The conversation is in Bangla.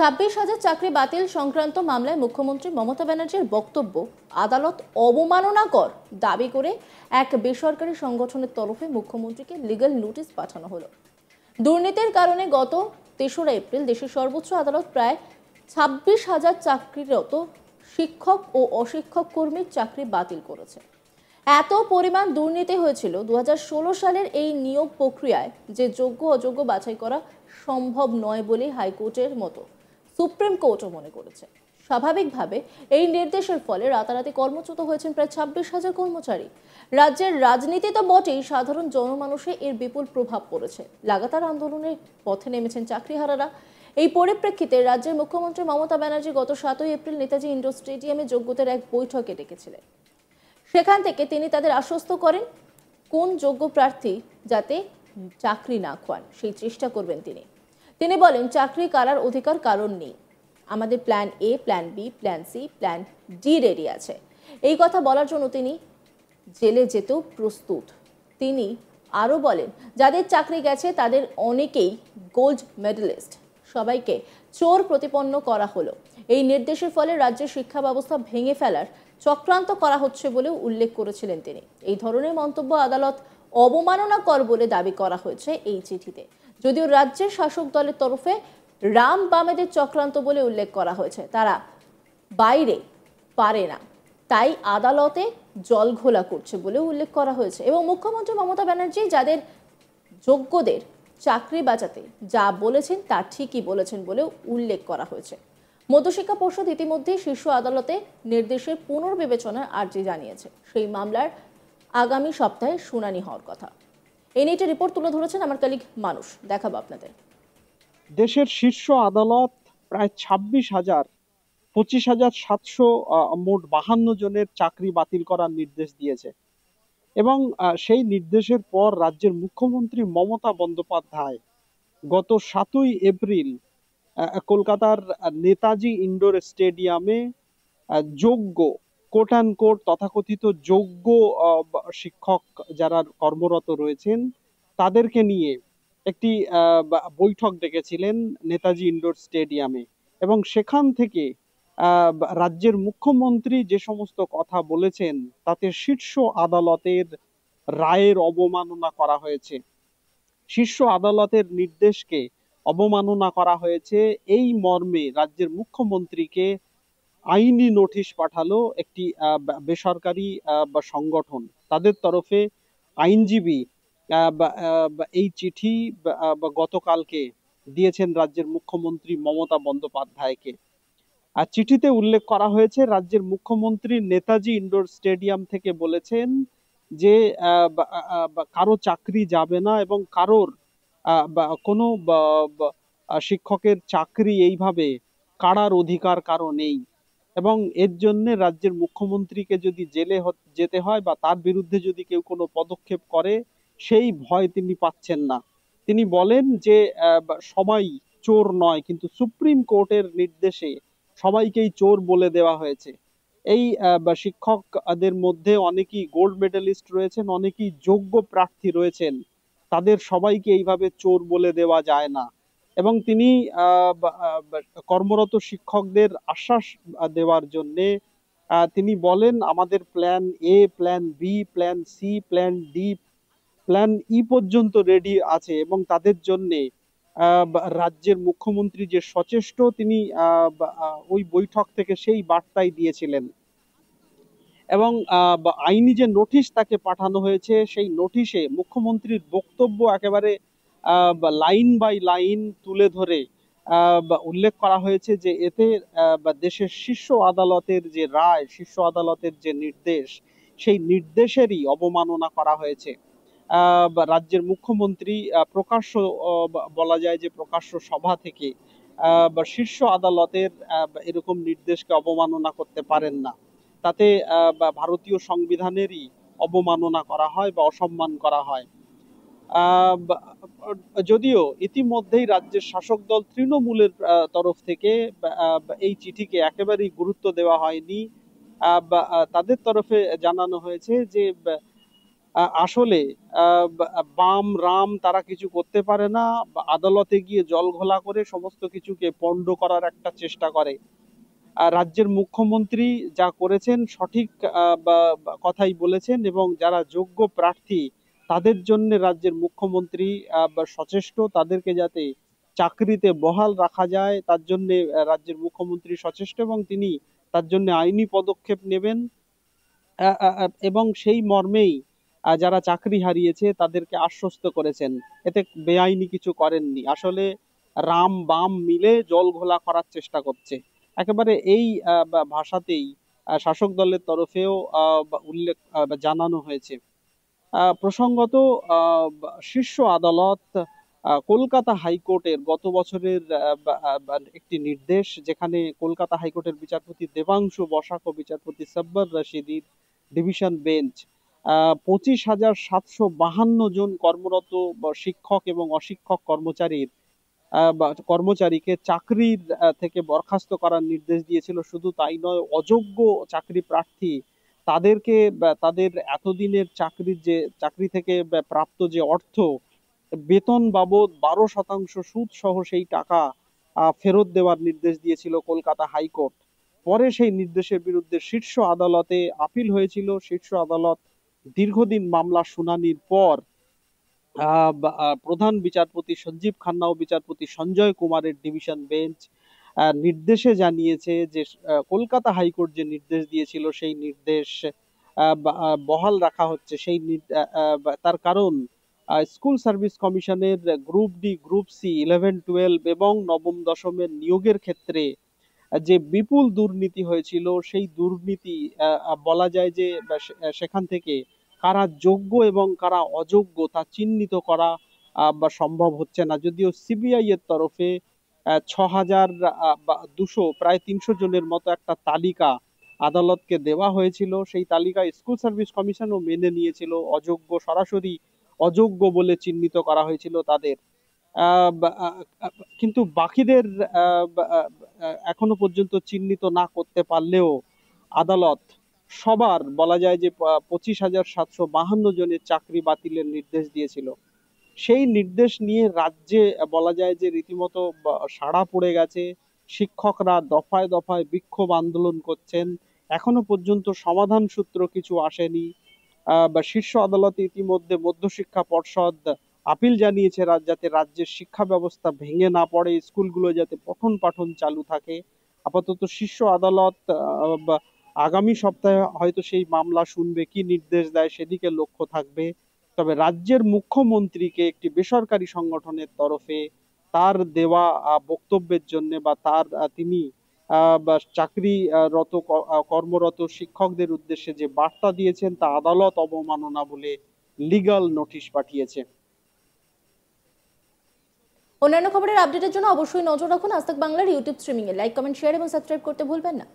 26,000 চাকরি বাতিল সংক্রান্ত মামলায় মুখ্যমন্ত্রী মমতা ব্যানার্জির বক্তব্য আদালত অবমাননাকর দাবি করে এক বেসরকারি সংগঠনের তরফে মুখ্যমন্ত্রীকে লিগ্যাল নোটিশ পাঠানো হলো। দুর্নীতির কারণে গত 3রা এপ্রিল দেশের সর্বোচ্চ আদালত প্রায় 26,000 চাকরিরত শিক্ষক ও অশিক্ষক কর্মীর চাকরি বাতিল করেছে। এত পরিমাণ দুর্নীতি হয়েছিল 2016 সালের এই নিয়োগ প্রক্রিয়ায় যে যোগ্য অযোগ্য বাছাই করা সম্ভব নয় বলে হাইকোর্টের মতো সুপ্রিম কোর্টও মনে করেছে। স্বাভাবিকভাবে এই নির্দেশের ফলে রাতারাতি কর্মচ্যুত হয়েছেন প্রায় 26,000 কর্মচারী। রাজ্যের রাজনীতি তো বটেই, সাধারণ জনমানুষে এর বিপুল প্রভাব পড়েছে। লাগাতার আন্দোলনের পথে নেমেছেন চাকরিহারারা। এই পরিপ্রেক্ষিতে রাজ্যের মুখ্যমন্ত্রী মমতা ব্যানার্জি গত 7 এপ্রিল নেতাজি ইন্ডোর স্টেডিয়ামে যোগ্যতার এক বৈঠকে ডেকেছিলেন। সেখান থেকে তিনি তাদের আশ্বস্ত করেন কোন যোগ্য প্রার্থী যাতে চাকরি না খোয়ান সেই চেষ্টা করবেন তিনি বলেন চাকরি কারার অধিকার কারণ নেই, আমাদের plan A, plan B, plan C, plan D ready আছে। এই কথা বলার জন্য তিনি জেলে যেতেও প্রস্তুত। তিনি আরও বলেন যাদের চাকরি গেছে তাদের অনেকেই গোল্ড মেডেলিস্ট, সবাইকে চোর প্রতিপন্ন করা হলো। এই নির্দেশের ফলে রাজ্যের শিক্ষা ব্যবস্থা ভেঙে ফেলার চক্রান্ত করা হচ্ছে বলেও উল্লেখ করেছিলেন তিনি। এই ধরনের মন্তব্য আদালত অবমাননাকর বলে দাবি করা হয়েছে এই চিঠিতে। যদিও রাজ্যের শাসক দলের তরফে রাম বামেদের চক্রান্ত বলে উল্লেখ করা হয়েছে, তারা বাইরে পারে না, তাই আদালতে জল ঘোলা করছে বলে উল্লেখ করা হয়েছে। এবং মুখ্যমন্ত্রী মমতা ব্যানার্জি যাদের যোগ্যদের চাকরি বাঁচাতে যা বলেছেন তা ঠিকই বলেছেন বলেও উল্লেখ করা হয়েছে। মধ্যশিক্ষা পর্ষদ ইতিমধ্যে শীর্ষ আদালতে নির্দেশের পুনর্বিবেচনার আর্জি জানিয়েছে। সেই মামলার আগামী সপ্তাহে শুনানি হওয়ার কথা। এই নিয়ে রিপোর্ট তুলে ধরেছেন আমার কলিগ মানুষ, দেখাবো আপনাদের। দেশের শীর্ষ আদালত প্রায় 25,700 মোট 52 জনের চাকরি বাতিল করার নির্দেশ দিয়েছে এবং সেই নির্দেশের পর রাজ্যের মুখ্যমন্ত্রী মমতা বন্দ্যোপাধ্যায় গত 7 এপ্রিল কলকাতার নেতাজি ইন্ডোর স্টেডিয়ামে যোগ্য কোট অ্যান্ড কোট তথাকথিত যোগ্য শিক্ষক যারা কর্মরত রয়েছেন তাদেরকে নিয়ে একটি বৈঠক ডেকেছিলেন নেতাজি ইন্ডোর স্টেডিয়ামে এবং সেখান থেকে রাজ্যের মুখ্যমন্ত্রী যে সমস্ত কথা বলেছেন তাতে শীর্ষ আদালতের রায়ের অবমাননা করা হয়েছে। শীর্ষ আদালতের নির্দেশকে অবমাননা করা হয়েছে, এই মর্মে রাজ্যের মুখ্যমন্ত্রীকে আইনি নোটিশ পাঠালো একটি বেসরকারি সংগঠন। তাদের তরফে আইনজীবী এই চিঠি গতকালকে দিয়েছেন রাজ্যের মুখ্যমন্ত্রী মমতা বন্দ্যোপাধ্যায়কে। আর চিঠিতে উল্লেখ করা হয়েছে রাজ্যের মুখ্যমন্ত্রী নেতাজি ইন্ডোর স্টেডিয়াম থেকে বলেছেন যে কারো চাকরি যাবে না এবং কারোর কোনো শিক্ষকের চাকরি এইভাবে কাড়ার অধিকার কারো নেই এবং এর জন্য রাজ্যের মুখ্যমন্ত্রীকে যদি জেলে যেতে হয় বা তার বিরুদ্ধে যদি কেউ কোনো পদক্ষেপ করে সেই ভয় তিনি পাচ্ছেন না। তিনি বলেন যে সবাই চোর নয়, কিন্তু সুপ্রিম কোর্টের নির্দেশে সবাইকেই চোর বলে দেওয়া হয়েছে। এই শিক্ষকদের মধ্যে অনেকেই গোল্ড মেডেলিস্ট রয়েছেন, অনেকেই যোগ্য প্রার্থী রয়েছেন, তাদের সবাইকে এইভাবে চোর বলে দেওয়া যায় না। এবং তিনি কর্মরত শিক্ষকদের আশ্বাস দেওয়ার জন্য তিনি বলেন আমাদের plan A, plan B, plan C, plan D, plan E পর্যন্ত রেডি আছে এবং তাদের জন্যে রাজ্যের মুখ্যমন্ত্রী যে সচেষ্ট তিনি ওই বৈঠক থেকে সেই বার্তাই দিয়েছিলেন। এবং আইনি যে নোটিশ তাকে পাঠানো হয়েছে সেই নোটিশে মুখ্যমন্ত্রীর বক্তব্য একেবারে লাইন বাই লাইন তুলে ধরে উল্লেখ করা হয়েছে যে এতে দেশের শীর্ষ আদালতের যে রায়, শীর্ষ আদালতের যে নির্দেশ, সেই নির্দেশেরই অবমাননা করা হয়েছে। রাজ্যের মুখ্যমন্ত্রী প্রকাশ্য বলা যায় যে প্রকাশ্য সভা থেকে শীর্ষ আদালতের এরকম নির্দেশকে অবমাননা করতে পারেন না। তাতে ভারতীয় সংবিধানেরই অবমাননা করা হয় বা অসম্মান করা হয়। যদিও ইতিমধ্যেই রাজ্যের শাসক দল তৃণমূলের তরফ থেকে এই চিঠিকে একেবারেই গুরুত্ব দেওয়া হয়নি। তাদের তরফে জানানো হয়েছে যে আসলে বাম রাম তারা কিছু করতে পারে না, আদালতে গিয়ে জল ঘোলা করে সমস্ত কিছুকে পণ্ড করার একটা চেষ্টা করে। রাজ্যের মুখ্যমন্ত্রী যা করেছেন সঠিক কথাই বলেছেন, এবং যারা যোগ্য প্রার্থী তাদের জন্য রাজ্যের মুখ্যমন্ত্রী সচেষ্ট, তাদেরকে যাতে চাকরিতে বহাল রাখা যায় তার জন্য রাজ্যের মুখ্যমন্ত্রী সচেষ্ট, এবং তিনি তার জন্য আইনি পদক্ষেপ নেবেন। এবং সেই মর্মেই যারা চাকরি হারিয়েছে তাদেরকে আশ্বস্ত করেছেন, এতে বেআইনি কিছু করেননি। আসলে রাম বাম মিলে জল ঘোলা করার চেষ্টা করছে, একেবারে এই ভাষাতেই শাসক দলের তরফেও উল্লেখ জানানো হয়েছে। প্রসঙ্গত, শীর্ষ আদালত কলকাতা হাইকোর্টের গত বছরের একটি নির্দেশ, যেখানে কলকাতা হাইকোর্টের বিচারপতি দেবাংশু বসাক ও বিচারপতি সাব্বার রশিদির ডিভিশন বেঞ্চ 25,752 জন কর্মরত শিক্ষক এবং অশিক্ষক কর্মচারীকে চাকরির থেকে বরখাস্ত করার নির্দেশ দিয়েছিল। শুধু তাই নয়, অযোগ্য চাকরি প্রার্থী তাদেরকে তাদের এতদিনের চাকরি থেকে প্রাপ্ত যে অর্থ, বেতন বাবদ 12% সুদ সহ সেই টাকা ফেরত দেওয়ার নির্দেশ দিয়েছিল কলকাতা হাইকোর্ট। পরে সেই নির্দেশের বিরুদ্ধে শীর্ষ আদালতে আপিল হয়েছিল। শীর্ষ আদালত দীর্ঘদিন মামলা শুনানির পর প্রধান বিচারপতি সঞ্জীব খান্না ও বিচারপতি সঞ্জয় কুমারের ডিভিশন বেঞ্চ নির্দেশে জানিয়েছে যে কলকাতা হাইকোর্ট যে নির্দেশ দিয়েছিল সেই নির্দেশ বহাল রাখা হচ্ছে। তার কারণ স্কুল সার্ভিস কমিশনের গ্রুপ ডি, গ্রুপ সি, 11, 12 এবং নবম দশমের নিয়োগের ক্ষেত্রে যে বিপুল দুর্নীতি হয়েছিল, সেই দুর্নীতি বলা যায় যে সেখান থেকে কারা যোগ্য এবং কারা অযোগ্য তা চিহ্নিত করা বা সম্ভব হচ্ছে না। যদিও সিবিআই এর তরফে 6,200 প্রায় 300 জনের মতো একটা তালিকা আদালতকে দেওয়া হয়েছিল। সেই তালিকায় স্কুল সার্ভিস কমিশনও মেনে নিয়েছিল, সরাসরি অযোগ্য বলে চিহ্নিত করা হয়েছিল তাদের। কিন্তু বাকিদের এখনো পর্যন্ত চিহ্নিত না করতে পারলেও আদালত সবার বলা যায় যে 25,752 জনের চাকরি বাতিলের নির্দেশ দিয়েছিল। সেই নির্দেশ নিয়ে রাজ্যে বলা যায় যে রীতিমতো সাড়া পড়ে গেছে। শিক্ষকরা দফায় দফায় বিক্ষোভ আন্দোলন করছেন, এখনো পর্যন্ত সমাধান সূত্র কিছু আসেনি। শীর্ষ আদালতে ইতিমধ্যে মধ্যশিক্ষা পর্ষদ আপিল জানিয়েছে যাতে রাজ্যের শিক্ষা ব্যবস্থা ভেঙে না পড়ে, স্কুলগুলো যাতে পঠন পাঠন চালু থাকে। আপাতত শীর্ষ আদালত আগামী সপ্তাহে হয়তো সেই মামলা শুনবে, কি নির্দেশ দেয় সেদিকে লক্ষ্য থাকবে। তবে রাজ্যের মুখ্যমন্ত্রীকে একটি বেসরকারি সংগঠনের তরফে তার দেওয়া বক্তব্যের জন্য বা তিনি চাকরিরত কর্মরত শিক্ষকদের উদ্দেশ্যে যে বার্তা দিয়েছেন তা আদালত অবমাননা বলে লিগ্যাল নোটিশ পাঠিয়েছে। অন্যান্য খবরের আপডেটের জন্য অবশ্যই নজর রাখুন আজ তাক বাংলার ইউটিউব স্ট্রিমিং এ। লাইক, কমেন্ট, শেয়ার এবং সাবস্ক্রাইব করতে ভুলবেন না।